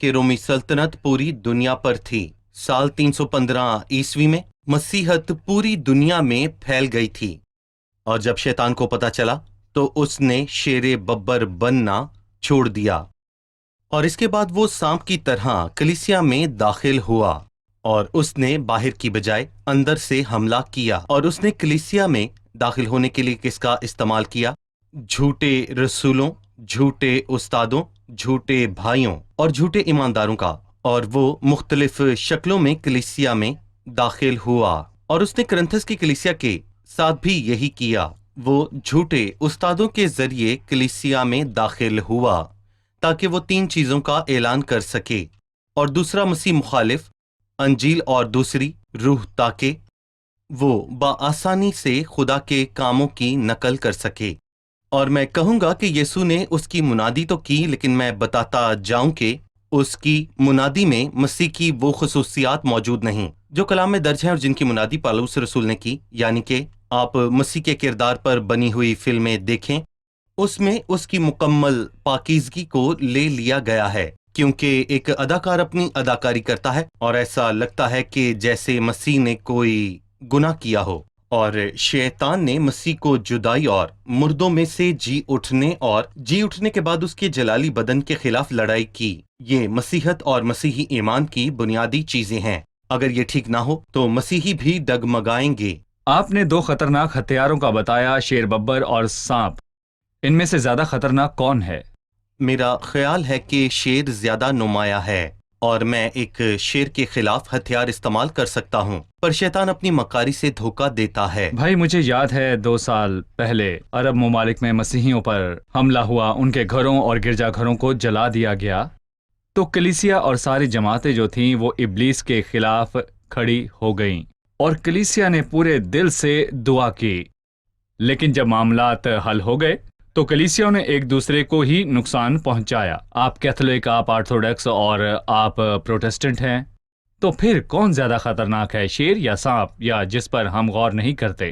کہ رومی سلطنت پوری دنیا پر تھی۔ سال 315 عیسوی میں مسیحت پوری دنیا میں پھیل گئی تھی، اور جب شیطان کو پتہ چلا تو اس نے شیر ببر بننا چھوڑ دیا، اور اس کے بعد وہ سانپ کی طرح کلیسیا میں داخل ہوا، اور اس نے باہر کی بجائے اندر سے حملہ کیا۔ اور اس نے کلیسیا میں داخل ہونے کے لیے کس کا استعمال کیا؟ جھوٹے رسولوں، جھوٹے استادوں، جھوٹے بھائیوں اور جھوٹے ایمانداروں کا، اور وہ مختلف شکلوں میں کلیسیا میں داخل ہوا۔ اور اس نے کرنتھس کی کلیسیا کے ساتھ بھی یہی کیا، وہ جھوٹے استادوں کے ذریعے کلیسیا میں داخل ہوا تاکہ وہ 3 چیزوں کا اعلان کر سکے، اور دوسرا مسیح مخالف انجیل، اور دوسری روح، تاکہ وہ بآسانی سے خدا کے کاموں کی نقل کر سکے۔ اور میں کہوں گا کہ یسوع نے اس کی منادی تو کی، لیکن میں بتاتا جاؤں کہ اس کی منادی میں مسیح کی وہ خصوصیات موجود نہیں جو کلام میں درج ہیں اور جن کی منادی پالوس رسول نے کی، یعنی کہ آپ مسیح کے کردار پر بنی ہوئی فلمیں دیکھیں، اس میں اس کی مکمل پاکیزگی کو لے لیا گیا ہے، کیونکہ ایک اداکار اپنی اداکاری کرتا ہے اور ایسا لگتا ہے کہ جیسے مسیح نے کوئی گناہ کیا ہو، اور شیطان نے مسیح کو جدائی اور مردوں میں سے جی اٹھنے کے بعد اس کے جلالی بدن کے خلاف لڑائی کی۔ یہ مسیحت اور مسیحی ایمان کی بنیادی چیزیں ہیں۔ اگر یہ ٹھیک نہ ہو تو مسیحی بھی ڈگمگائیں گے۔ آپ نے 2 خطرناک ہتھیاروں کا بتایا، شیر ببر اور سانپ۔ ان میں سے زیادہ خطرناک کون ہے؟ میرا خیال ہے کہ شیر زیادہ نمایاں ہے، اور میں ایک شیر کے خلاف ہتھیار استعمال کر سکتا ہوں، پر شیطان اپنی مکاری سے دھوکہ دیتا ہے۔ بھائی مجھے یاد ہے 2 سال پہلے عرب ممالک میں مسیحیوں پر حملہ ہوا، ان کے گھروں اور گرجا گھروں کو جلا دیا گیا، تو کلیسیا اور ساری جماعتیں جو تھیں وہ ابلیس کے خلاف کھڑی ہو گئیں، اور کلیسیا نے پورے دل سے دعا کی، لیکن جب معاملات حل ہو گئے تو کلیسیوں نے ایک دوسرے کو ہی نقصان پہنچایا۔ آپ کیتھولک، آپ آرتھوڈکس اور آپ پروٹسٹنٹ ہیں، تو پھر کون زیادہ خطرناک ہے، شیر یا سانپ، یا جس پر ہم غور نہیں کرتے؟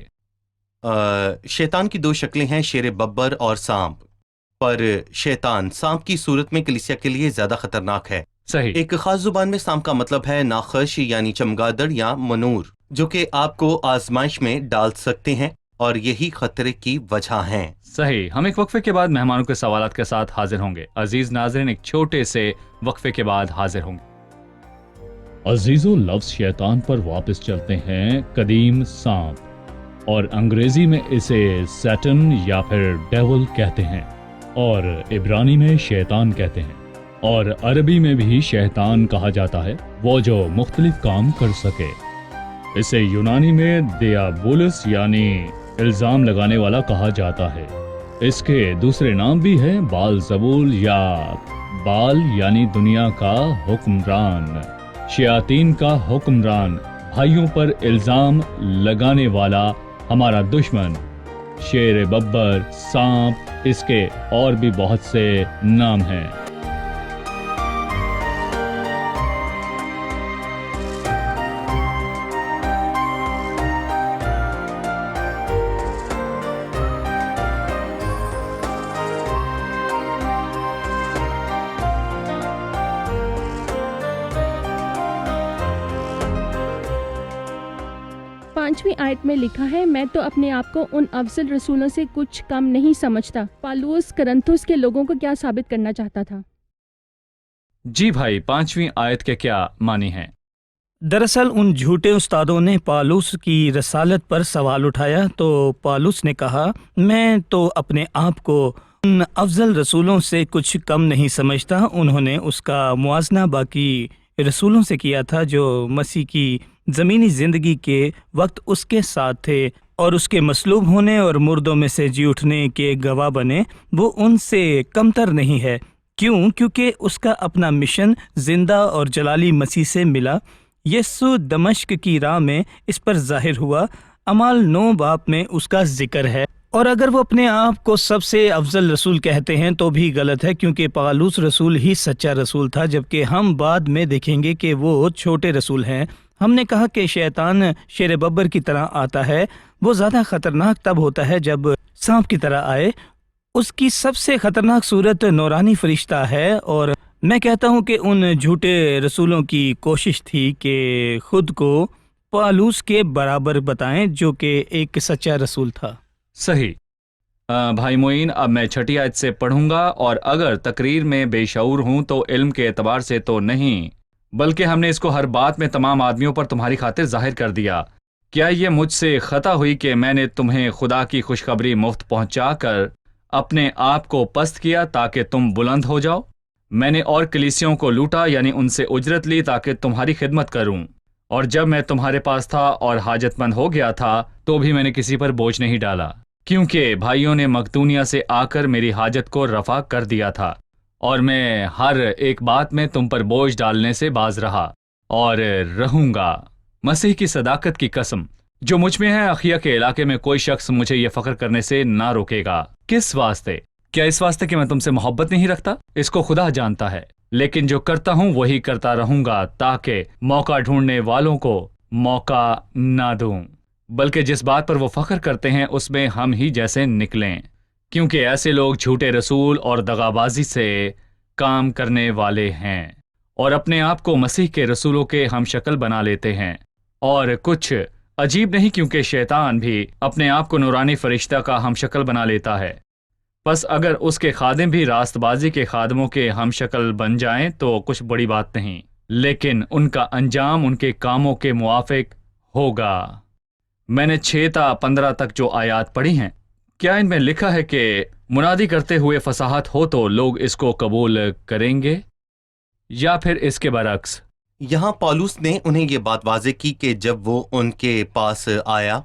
شیطان کی 2 شکلیں ہیں، شیر ببر اور سانپ، پر شیطان سانپ کی صورت میں کلیسیا کے لیے زیادہ خطرناک ہے۔ صحیح۔ ایک خاص زبان میں سانپ کا مطلب ہے ناخوش، یعنی چمگادڑ یا منور، جو کہ آپ کو آزمائش میں ڈال سکتے ہیں، اور یہی خطرے کی وجہ ہیں۔ صحیح۔ ہم ایک وقفے کے بعد مہمانوں کے سوالات کے ساتھ حاضر ہوں گے۔ عزیز ناظرین، ایک چھوٹے سے وقفے کے بعد حاضر ہوں گے۔ عزیزو، لفظ شیطان پر واپس چلتے ہیں، قدیم سانپ، اور انگریزی میں اسے سیٹن یا پھر ڈیول کہتے ہیں، اور عبرانی میں شیطان کہتے ہیں، اور عربی میں بھی شیطان کہا جاتا ہے، وہ جو مختلف کام کر سکے۔ اسے یونانی میں دیابولس یعنی الزام لگانے والا کہا جاتا ہے۔ اس کے دوسرے نام بھی ہیں بال زبول یا بال یعنی دنیا کا حکمران، شیاطین کا حکمران، بھائیوں پر الزام لگانے والا، ہمارا دشمن، شیر ببر، سانپ، اس کے اور بھی بہت سے نام ہیں۔ آیت میں لکھا ہے، میں تو اپنے آپ کو ان افضل رسولوں سے کچھ کم نہیں سمجھتا۔ پالوس کرنتھس کے لوگوں کو کیا ثابت کرنا چاہتا تھا؟ جی بھائی، 5ویں آیت کے کیا معنی ہیں؟ دراصل ان جھوٹے استادوں نے پالوس کی رسالت پر سوال اٹھایا تو پالوس نے کہا، میں تو اپنے آپ کو ان افضل رسولوں سے کچھ کم نہیں سمجھتا۔ انہوں نے اس کا موازنہ باقی رسولوں سے کیا تھا جو مسیح کی زمینی زندگی کے وقت اس کے ساتھ تھے اور اس کے مصلوب ہونے اور مردوں میں سے جی اٹھنے کے گواہ بنے۔ وہ ان سے کمتر نہیں ہے۔ کیونکہ اس کا اپنا مشن زندہ اور جلالی مسیح سے ملا۔ یسوع دمشق کی راہ میں اس پر ظاہر ہوا۔ اعمال 9 باب میں اس کا ذکر ہے، اور اگر وہ اپنے آپ کو سب سے افضل رسول کہتے ہیں تو بھی غلط ہے، کیونکہ پالوس رسول ہی سچا رسول تھا، جبکہ ہم بعد میں دیکھیں گے کہ وہ چھوٹے رسول ہیں۔ ہم نے کہا کہ شیطان شیر ببر کی طرح آتا ہے۔ وہ زیادہ خطرناک تب ہوتا ہے جب سانپ کی طرح آئے۔ اس کی سب سے خطرناک صورت نورانی فرشتہ ہے، اور میں کہتا ہوں کہ ان جھوٹے رسولوں کی کوشش تھی کہ خود کو پالوس کے برابر بتائیں جو کہ ایک سچا رسول تھا۔ صحیح۔ بھائی معین، اب میں چھٹی آیت سے پڑھوں گا، اور اگر تقریر میں بے شعور ہوں تو علم کے اعتبار سے تو نہیں، بلکہ ہم نے اس کو ہر بات میں تمام آدمیوں پر تمہاری خاطر ظاہر کر دیا۔ کیا یہ مجھ سے خطا ہوئی کہ میں نے تمہیں خدا کی خوشخبری مفت پہنچا کر اپنے آپ کو پست کیا تاکہ تم بلند ہو جاؤ؟ میں نے اور کلیسیوں کو لوٹا، یعنی ان سے اجرت لی تاکہ تمہاری خدمت کروں، اور جب میں تمہارے پاس تھا اور حاجت مند ہو گیا تھا تو بھی میں نے کسی پر بوجھ نہیں ڈالا، کیونکہ بھائیوں نے مقدونیہ سے آ کر میری حاجت کو رفع کر دیا تھا، اور میں ہر ایک بات میں تم پر بوجھ ڈالنے سے باز رہا اور رہوں گا۔ مسیح کی صداقت کی قسم جو مجھ میں ہے، اخیہ کے علاقے میں کوئی شخص مجھے یہ فخر کرنے سے نہ روکے گا۔ کس واسطے؟ کیا اس واسطے کہ میں تم سے محبت نہیں رکھتا؟ اس کو خدا جانتا ہے، لیکن جو کرتا ہوں وہی کرتا رہوں گا، تاکہ موقع ڈھونڈنے والوں کو موقع نہ دوں، بلکہ جس بات پر وہ فخر کرتے ہیں اس میں ہم ہی جیسے نکلیں، کیونکہ ایسے لوگ جھوٹے رسول اور دغابازی سے کام کرنے والے ہیں، اور اپنے آپ کو مسیح کے رسولوں کے ہم شکل بنا لیتے ہیں۔ اور کچھ عجیب نہیں، کیونکہ شیطان بھی اپنے آپ کو نورانی فرشتہ کا ہم شکل بنا لیتا ہے۔ پس اگر اس کے خادم بھی راست بازی کے خادموں کے ہم شکل بن جائیں تو کچھ بڑی بات نہیں، لیکن ان کا انجام ان کے کاموں کے موافق ہوگا۔ میں نے 6 تا 15 تک جو آیات پڑھی ہیں، کیا ان میں لکھا ہے کہ منادی کرتے ہوئے فصاحت ہو تو لوگ اس کو قبول کریں گے، یا پھر اس کے برعکس؟ یہاں پالوس نے انہیں یہ بات واضح کی کہ جب وہ ان کے پاس آیا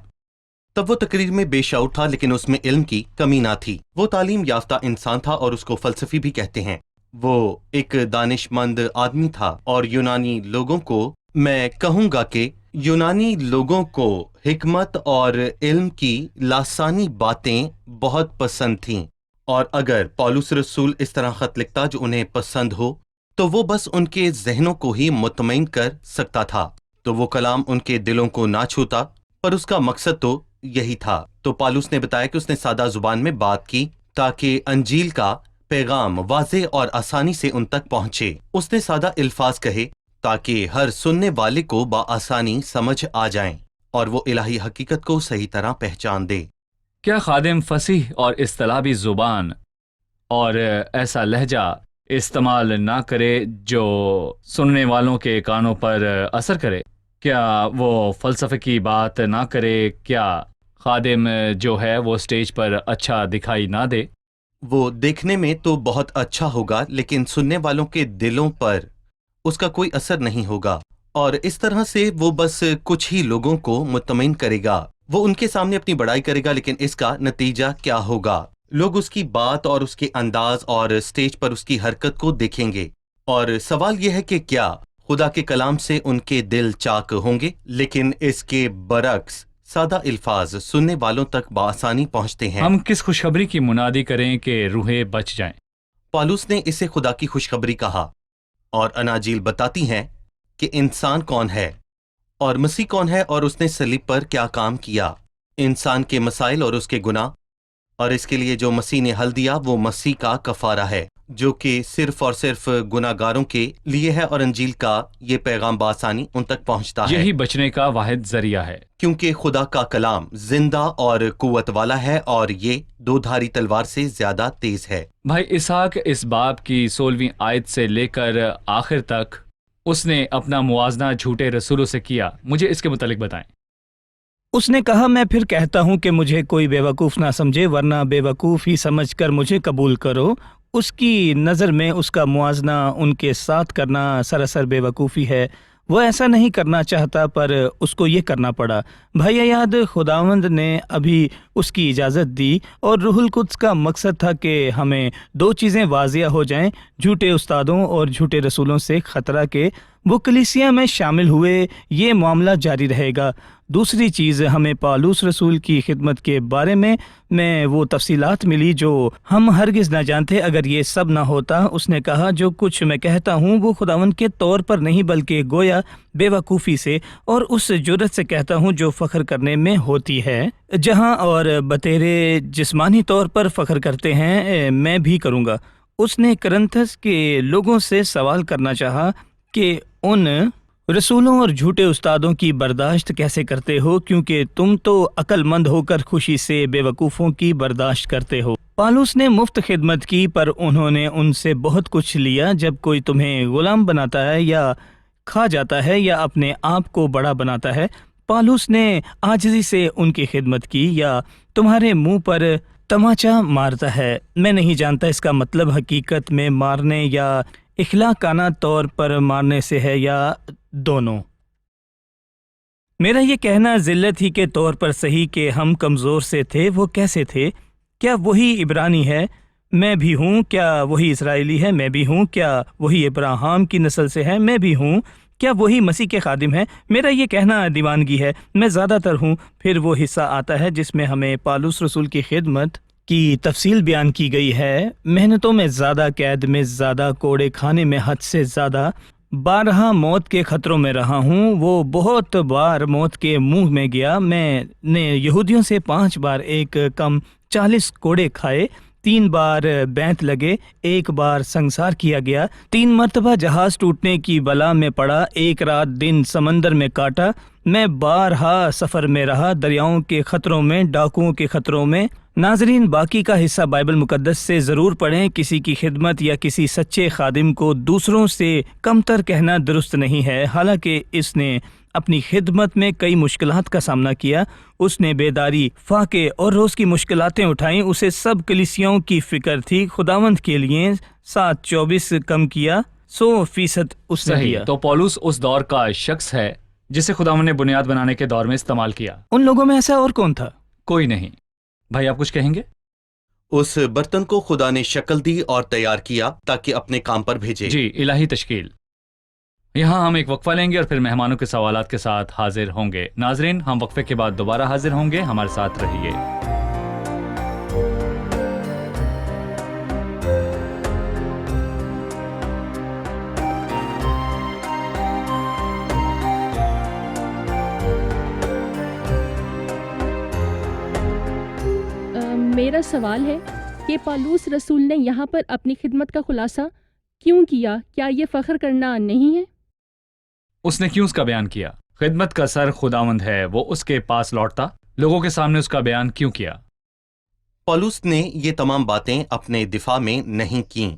تب وہ تقریر میں بے شعور تھا، لیکن اس میں علم کی کمی نہ تھی۔ وہ تعلیم یافتہ انسان تھا اور اس کو فلسفی بھی کہتے ہیں۔ وہ ایک دانش مند آدمی تھا، اور یونانی لوگوں کو، میں کہوں گا کہ یونانی لوگوں کو حکمت اور علم کی لاسانی باتیں بہت پسند تھیں، اور اگر پالوس رسول اس طرح خط لکھتا جو انہیں پسند ہو تو وہ بس ان کے ذہنوں کو ہی مطمئن کر سکتا تھا، تو وہ کلام ان کے دلوں کو نہ چھوتا، پر اس کا مقصد تو یہی تھا۔ تو پالوس نے بتایا کہ اس نے سادہ زبان میں بات کی تاکہ انجیل کا پیغام واضح اور آسانی سے ان تک پہنچے۔ اس نے سادہ الفاظ کہے تاکہ ہر سننے والے کو بآسانی سمجھ آ جائیں اور وہ الہی حقیقت کو صحیح طرح پہچان دے۔ کیا خادم فصیح اور اصطلاحی زبان اور ایسا لہجہ استعمال نہ کرے جو سننے والوں کے کانوں پر اثر کرے؟ کیا وہ فلسفے کی بات نہ کرے؟ کیا خادم جو ہے وہ اسٹیج پر اچھا دکھائی نہ دے؟ وہ دیکھنے میں تو بہت اچھا ہوگا، لیکن سننے والوں کے دلوں پر اس کا کوئی اثر نہیں ہوگا، اور اس طرح سے وہ بس کچھ ہی لوگوں کو مطمئن کرے گا۔ وہ ان کے سامنے اپنی بڑائی کرے گا، لیکن اس کا نتیجہ کیا ہوگا؟ لوگ اس کی بات اور اس کے انداز اور اسٹیج پر اس کی حرکت کو دیکھیں گے، اور سوال یہ ہے کہ کیا خدا کے کلام سے ان کے دل چاک ہوں گے؟ لیکن اس کے برعکس سادہ الفاظ سننے والوں تک بآسانی پہنچتے ہیں۔ ہم کس خوشخبری کی منادی کریں کہ روحیں بچ جائیں؟ پالوس نے اسے خدا کی خوشخبری کہا، اور اناجیل بتاتی ہیں کہ انسان کون ہے اور مسیح کون ہے، اور اس نے صلیب پر کیا کام کیا، انسان کے مسائل اور اس کے گناہ، اور اس کے لیے جو مسیح نے حل دیا وہ مسیح کا کفارہ ہے، جو کہ صرف اور صرف گناہ گاروں کے لیے ہے، اور انجیل کا یہ پیغام بآسانی ان تک پہنچتا ہے، یہی بچنے کا واحد ذریعہ ہے۔ کیونکہ خدا کا کلام زندہ اور قوت والا ہے، اور یہ 2 دھاری تلوار سے زیادہ تیز ہے۔ بھائی اسحاق اس باب کی 16ویں آیت سے لے کر آخر تک اس نے اپنا موازنہ جھوٹے رسولوں سے کیا۔ مجھے اس کے متعلق بتائیں۔ اس نے کہا، میں پھر کہتا ہوں کہ مجھے کوئی بے وقوف نہ سمجھے، ورنہ بے وقوف ہی سمجھ کر مجھے قبول کرو۔ اس کی نظر میں اس کا موازنہ ان کے ساتھ کرنا سراسر بے وقوفی ہے۔ وہ ایسا نہیں کرنا چاہتا، پر اس کو یہ کرنا پڑا۔ بھائی یاد، خداوند نے ابھی اس کی اجازت دی، اور روح القدس کا مقصد تھا کہ ہمیں 2 چیزیں واضح ہو جائیں: جھوٹے استادوں اور جھوٹے رسولوں سے خطرہ کہ وہ کلیسیا میں شامل ہوئے، یہ معاملہ جاری رہے گا۔ دوسری چیز، ہمیں پالوس رسول کی خدمت کے بارے میں وہ تفصیلات ملی جو ہم ہرگز نہ جانتے اگر یہ سب نہ ہوتا۔ اس نے کہا، جو کچھ میں کہتا ہوں وہ خداوند کے طور پر نہیں بلکہ گویا بے وقوفی سے اور اس جرأت سے کہتا ہوں جو فخر کرنے میں ہوتی ہے۔ جہاں اور بطیرے جسمانی طور پر فخر کرتے ہیں، میں بھی کروں گا، اس نے کرنتھس کے لوگوں سے سوال کرنا چاہا کہ ان رسولوں اور جھوٹے استادوں کی برداشت کیسے کرتے ہو، کیونکہ تم تو عقل مند ہو کر خوشی سے بے وقوفوں کی برداشت کرتے ہو۔ پالوس نے مفت خدمت کی، پر انہوں نے ان سے بہت کچھ لیا۔ جب کوئی تمہیں غلام بناتا ہے یا کھا جاتا ہے یا اپنے آپ کو بڑا بناتا ہے، پالوس نے عاجزی سے ان کی خدمت کی، یا تمہارے منہ پر تماچا مارتا ہے۔ میں نہیں جانتا اس کا مطلب حقیقت میں مارنے یا اخلاقانہ طور پر مارنے سے ہے یا دونوں۔ میرا یہ کہنا ذلت ہی کے طور پر صحیح کہ ہم کمزور سے تھے۔ وہ کیسے تھے؟ کیا وہی عبرانی ہے؟ میں بھی ہوں۔ کیا وہی اسرائیلی ہے؟ میں بھی ہوں۔ کیا وہی ابراہیم کی نسل سے ہے؟ میں بھی ہوں۔ کیا وہی مسیح کے خادم ہے؟ میرا یہ کہنا دیوانگی ہے۔ میں زیادہ تر ہوں۔ پھر وہ حصہ آتا ہے جس میں ہمیں پالوس رسول کی خدمت کی تفصیل بیان کی گئی ہے۔ محنتوں میں زیادہ، قید میں زیادہ، کوڑے کھانے میں حد سے زیادہ، بارہا موت کے خطروں میں رہا ہوں۔ وہ بہت بار موت کے منہ میں گیا۔ میں نے یہودیوں سے 5 بار ایک کم 40 کوڑے کھائے، 3 بار بینت لگے، 1 بار سنگسار کیا گیا، 3 مرتبہ جہاز ٹوٹنے کی بلا میں پڑا، 1 رات دن سمندر میں کاٹا۔ میں بارہا سفر میں رہا، دریاؤں کے خطروں میں، ڈاکوؤں کے خطروں میں۔ ناظرین، باقی کا حصہ بائبل مقدس سے ضرور پڑھیں۔ کسی کی خدمت یا کسی سچے خادم کو دوسروں سے کمتر کہنا درست نہیں ہے، حالانکہ اس نے اپنی خدمت میں کئی مشکلات کا سامنا کیا۔ اس نے بیداری، فاقے اور روز کی مشکلاتیں اٹھائیں۔ اسے سب کلیسیاؤں کی فکر تھی۔ خداوند کے لیے 7:24 کم کیا، 100% اس نے صحیح، دیا۔ تو پولس اس دور کا شخص ہے جسے خداوند نے بنیاد بنانے کے دور میں استعمال کیا۔ ان لوگوں میں ایسا اور کون تھا؟ کوئی نہیں۔ بھائی آپ کچھ کہیں گے؟ اس برتن کو خدا نے شکل دی اور تیار کیا تاکہ اپنے کام پر بھیجے۔ جی، الہی تشکیل۔ یہاں ہم ایک وقفہ لیں گے اور پھر مہمانوں کے سوالات کے ساتھ حاضر ہوں گے۔ ناظرین، ہم وقفے کے بعد دوبارہ حاضر ہوں گے، ہمارے ساتھ رہیے۔ میرا سوال ہے کہ پالوس رسول نے یہاں پر اپنی خدمت کا خلاصہ کیوں کیا؟ کیا یہ فخر کرنا نہیں ہے؟ اس نے کیوں اس کا بیان کیا؟ خدمت کا سر خداوند ہے، وہ اس کے پاس لوٹتا، لوگوں کے سامنے اس کا بیان کیوں کیا؟ پولس نے یہ تمام باتیں اپنے دفاع میں نہیں کیں،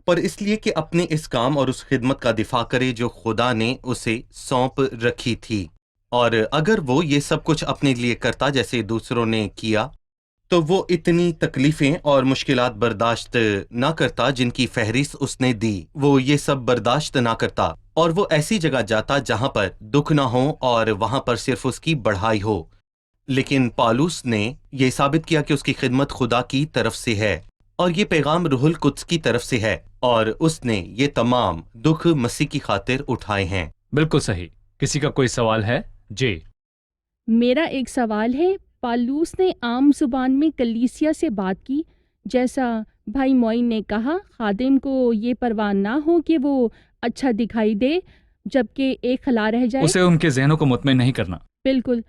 پر اس لیے کہ اپنے اس کام اور اس خدمت کا دفاع کرے جو خدا نے اسے سونپ رکھی تھی۔ اور اگر وہ یہ سب کچھ اپنے لیے کرتا جیسے دوسروں نے کیا، تو وہ اتنی تکلیفیں اور مشکلات برداشت نہ کرتا جن کی فہرست اس نے دی۔ وہ یہ سب برداشت نہ کرتا اور وہ ایسی جگہ جاتا جہاں پر دکھ نہ ہو اور وہاں پر صرف اس کی بڑھائی ہو۔ لیکن پالوس نے یہ ثابت کیا کہ اس کی خدمت خدا کی طرف سے ہے اور یہ پیغام روح القدس کی طرف سے ہے، اور اس نے یہ تمام دکھ مسیح کی خاطر اٹھائے ہیں۔ بالکل صحیح۔ کسی کا کوئی سوال ہے؟ جی۔ میرا ایک سوال ہے، پالوس نے عام زبان میں کلیسیا سے بات کی، جیسا بھائی معین نے کہا، خادم کو یہ پرواہ نہ ہو کہ وہ اچھا دکھائی دے جبکہ ایک خلا رہ جائے۔ اسے ان کے ذہنوں کو مطمئن نہیں کرنا۔ بالکل،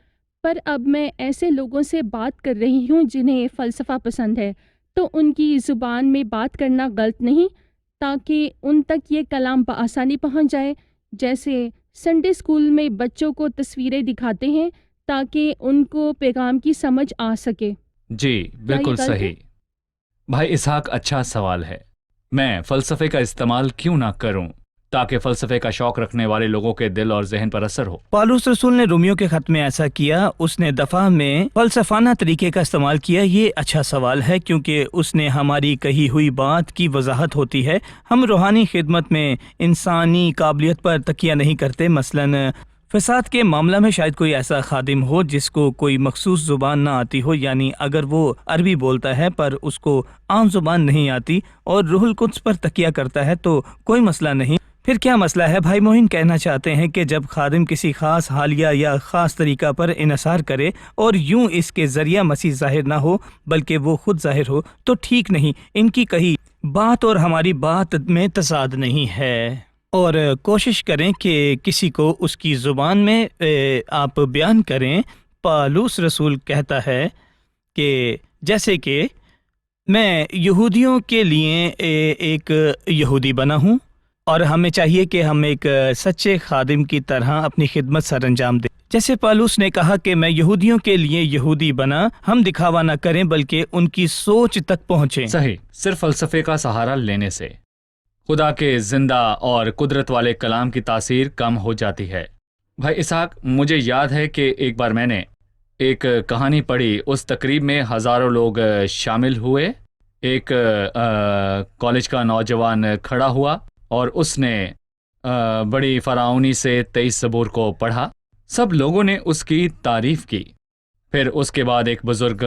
پر اب میں ایسے لوگوں سے بات کر رہی ہوں جنہیں فلسفہ پسند ہے، تو ان کی زبان میں بات کرنا غلط نہیں تاکہ ان تک یہ کلام بآسانی پہنچ جائے، جیسے سنڈے اسکول میں بچوں کو تصویریں دکھاتے ہیں تاکہ ان کو پیغام کی سمجھ آ سکے۔ جی بالکل غلط ہے؟ صحیح۔ بھائی اسحاق، اچھا سوال ہے۔ میں فلسفے کا استعمال کیوں نہ کروں تاکہ فلسفے کا شوق رکھنے والے لوگوں کے دل اور ذہن پر اثر ہو؟ پالوس رسول نے رومیو کے خط میں ایسا کیا، اس نے دفاع میں فلسفانہ طریقے کا استعمال کیا۔ یہ اچھا سوال ہے کیونکہ اس نے ہماری کہی ہوئی بات کی وضاحت ہوتی ہے۔ ہم روحانی خدمت میں انسانی قابلیت پر تکیہ نہیں کرتے۔ مثلاً فساد کے معاملہ میں شاید کوئی ایسا خادم ہو جس کو کوئی مخصوص زبان نہ آتی ہو، یعنی اگر وہ عربی بولتا ہے پر اس کو عام زبان نہیں آتی اور روح القدس پر تکیہ کرتا ہے تو کوئی مسئلہ نہیں۔ پھر کیا مسئلہ ہے؟ بھائی موہن کہنا چاہتے ہیں کہ جب خادم کسی خاص حالیہ یا خاص طریقہ پر انحصار کرے اور یوں اس کے ذریعہ مسیح ظاہر نہ ہو بلکہ وہ خود ظاہر ہو تو ٹھیک نہیں۔ ان کی کہی بات اور ہماری بات میں تضاد نہیں ہے، اور کوشش کریں کہ کسی کو اس کی زبان میں آپ بیان کریں۔ پالوس رسول کہتا ہے کہ جیسے کہ میں یہودیوں کے لیے ایک یہودی بنا ہوں، اور ہمیں چاہیے کہ ہم ایک سچے خادم کی طرح اپنی خدمت سر انجام دیں۔ جیسے پالوس نے کہا کہ میں یہودیوں کے لیے یہودی بنا، ہم دکھاوا نہ کریں بلکہ ان کی سوچ تک پہنچیں۔ صحیح، صرف فلسفے کا سہارا لینے سے خدا کے زندہ اور قدرت والے کلام کی تاثیر کم ہو جاتی ہے۔ بھائی اسحاق، مجھے یاد ہے کہ ایک بار میں نے ایک کہانی پڑھی، اس تقریب میں ہزاروں لوگ شامل ہوئے، ایک کالج کا نوجوان کھڑا ہوا اور اس نے بڑی فراعنی سے 23 زبور کو پڑھا، سب لوگوں نے اس کی تعریف کی۔ پھر اس کے بعد ایک بزرگ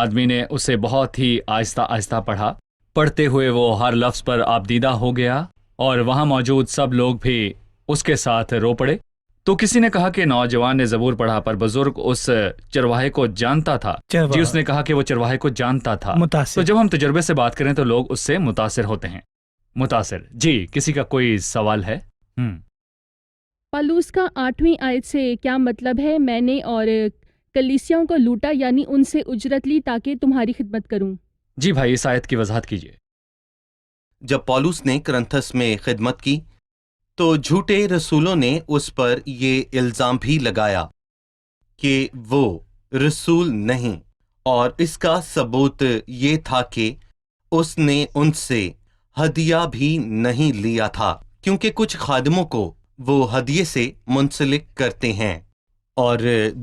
آدمی نے اسے بہت ہی آہستہ آہستہ پڑھا، پڑھتے ہوئے وہ ہر لفظ پر آبدیدہ ہو گیا اور وہاں موجود سب لوگ بھی اس کے ساتھ رو پڑے۔ تو کسی نے کہا کہ نوجوان نے زبور پڑھا پر بزرگ اس چرواہے کو جانتا تھا۔ جی، اس نے کہا کہ وہ چرواہے کو جانتا تھا۔ تو جب ہم تجربے سے بات کریں تو لوگ اس سے متاثر ہوتے ہیں۔ متاثر، جی، کسی کا کوئی سوال ہے؟ پالوس کا 8ویں آیت سے کیا مطلب ہے؟ میں نے اور کلیسیاؤں کو لوٹا، یعنی ان سے اجرت لی تاکہ تمہاری خدمت کروں۔ جی بھائی، اس آیت کی وضاحت کیجیے۔ جب پولس نے کرنتھس میں خدمت کی تو جھوٹے رسولوں نے اس پر یہ الزام بھی لگایا کہ وہ رسول نہیں، اور اس کا ثبوت یہ تھا کہ اس نے ان سے ہدیہ بھی نہیں لیا تھا، کیونکہ کچھ خادموں کو وہ ہدیے سے منسلک کرتے ہیں، اور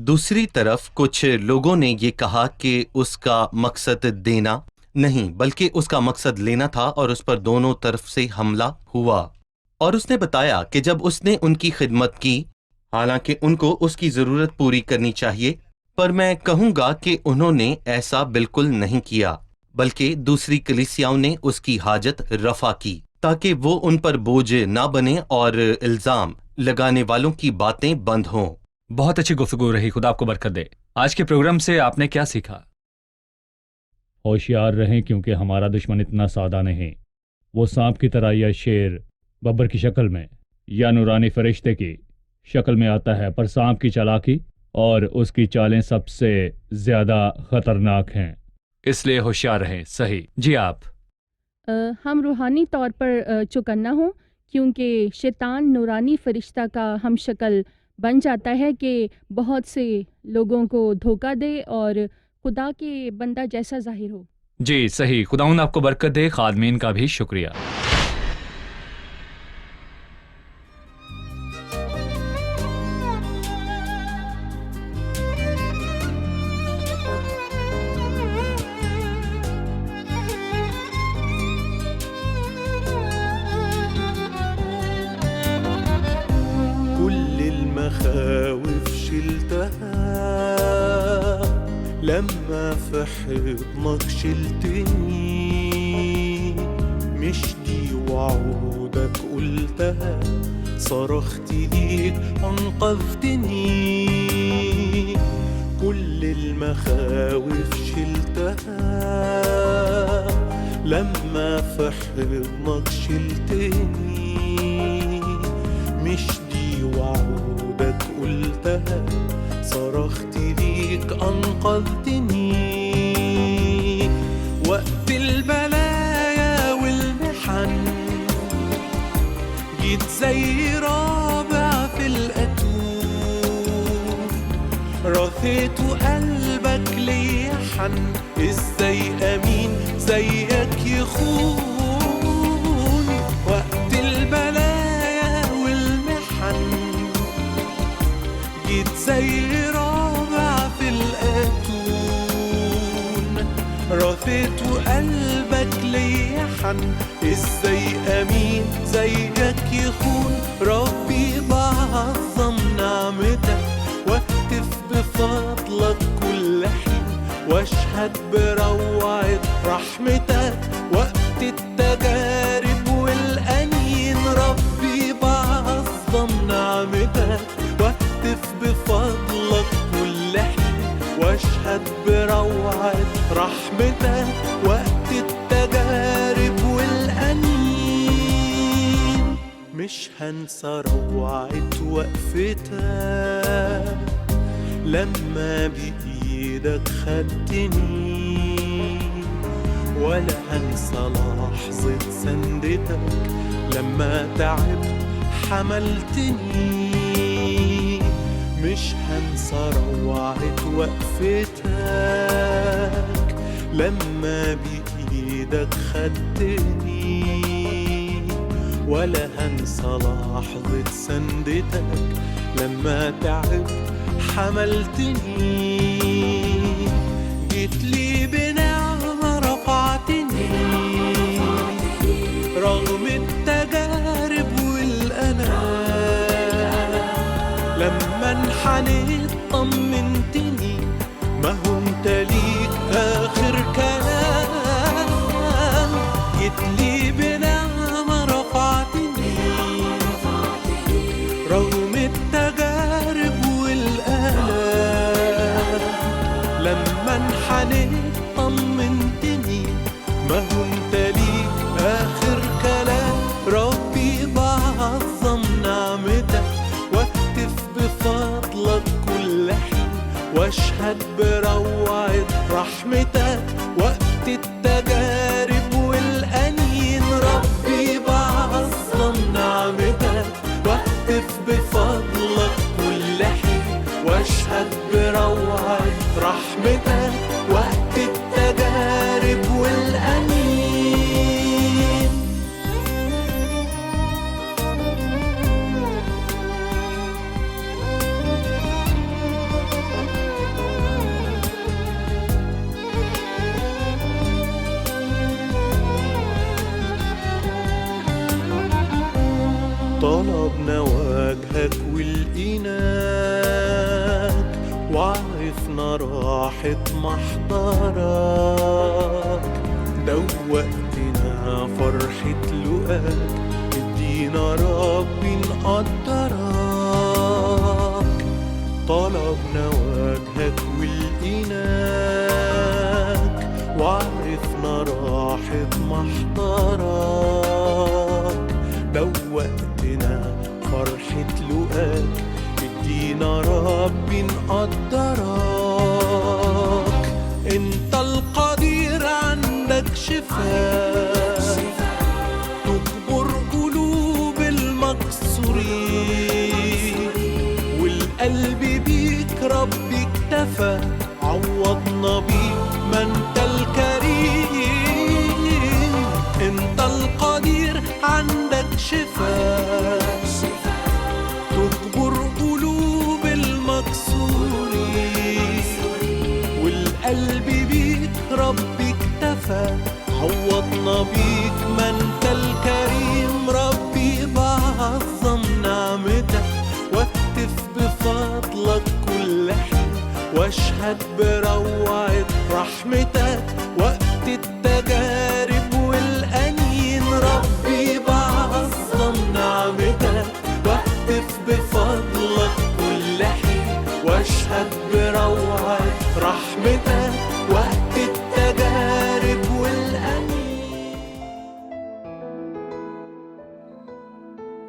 دوسری طرف کچھ لوگوں نے یہ کہا کہ اس کا مقصد دینا نہیں بلکہ اس کا مقصد لینا تھا، اور اس پر دونوں طرف سے حملہ ہوا۔ اور اس نے بتایا کہ جب اس نے ان کی خدمت کی، حالانکہ ان کو اس کی ضرورت پوری کرنی چاہیے، پر میں کہوں گا کہ انہوں نے ایسا بالکل نہیں کیا، بلکہ دوسری کلیسیاؤں نے اس کی حاجت رفع کی تاکہ وہ ان پر بوجھ نہ بنے اور الزام لگانے والوں کی باتیں بند ہوں۔ بہت اچھی گفتگو رہی، خدا آپ کو برکت دے۔ آج کے پروگرام سے آپ نے کیا سیکھا؟ ہوشیار رہیں، کیونکہ ہمارا دشمن اتنا سادہ نہیں، وہ سانپ کی طرح یا شیر ببر کی شکل میں یا نورانی فرشتے کی شکل میں آتا ہے، پر سانپ کی چالاکی اور اس کی چالیں سب سے زیادہ خطرناک ہیں، اس لیے ہوشیار رہیں۔ صحیح، جی آپ؟ ہم روحانی طور پر چوکنا ہوں، کیونکہ شیطان نورانی فرشتہ کا ہم شکل بن جاتا ہے کہ بہت سے لوگوں کو دھوکہ دے اور خدا کے بندہ جیسا ظاہر ہو۔ جی صحیح، خداوند آپ کو برکت دے۔ خادمین کا بھی شکریہ۔ المخاوف شلتها لما في حضنك شلتني، مش دي وعودك قلتها، صرخت ليك أنقذتني، كل المخاوف شلتها لما في حضنك شلتني، مش دي وعودك قلتها، صرخت ليك أنقذتني، وقت البلايا والمحن جيت زي رابع في الأتون، رثيت قلبك ليا حن، ازاي أمين زيك يخون، وقت البلايا والمحن جيت زي رابع في الأتون، رثيت قلبك ليا حن، ازاي أمين زيك يخون، ربي بعظم نعمتك واهتف بفضلك كل حين، واشهد بروعة رحمتك وقت التجارب والأنين، ربي بعظم نعمتك واهتف بفضلك كل حين، واشهد بروعة رحمتك وقت التجارب والأنين، مش هنسى روعة وقفتك لما بإيدك خدتني، ولا هنسى لحظة سندتك لما تعبت حملتني، مش هنسى روعة وقفتك لما بإيدك خدتني، ولا هنسى لحظة سندتك لما تعبت حملتني، جيت لي بنعمة رفعتني رغم التجارب والألام، لما انحنيت طمنتني ما هو انت ليك آخر كلام، جيت لي بنعمة رفعتني رغم التجارب والآلام، لما انحنيت طمنتني ما هو انت ليك آخر كلام، ربي بعظم نعمتك واهتف بفضلك كل حين واشهد بروعة رحمتك وقت التجارب والأنين، ربي بعظم نعمتك واهتف بفضلك كل حين واشهد بروعة رحمتك وقت التجارب والأنين. طلبنا وجهك ولقيناك وعرفنا راحة محضرك، دوقتنا فرحة لقاك ادينا ربي نقدرك، طلبنا وجهك ولقيناك وعرفنا راحة محضرك، دوقتنا فرحة لقاك ادينا ربي نقدرك، انت القدير عندك شفاء تكبر قلوب المكسورين، والقلب بيك ربي اكتفى عوضنا بيك ما انت الكريم، انت القدير عندك شفاء تكبر قلوب المكسورين، والقلب بيك ربي اكتفى عوضنا بيك ما انت الكريم، ربي بعظم نعمتك واهتف بفضلك كل حين واشهد بروعة رحمتك وقت التجارب والأنين، ربي بعظم نعمتك واهتف بفضلك كل حين واشهد بروعة رحمتك وقت التجارب والأنين.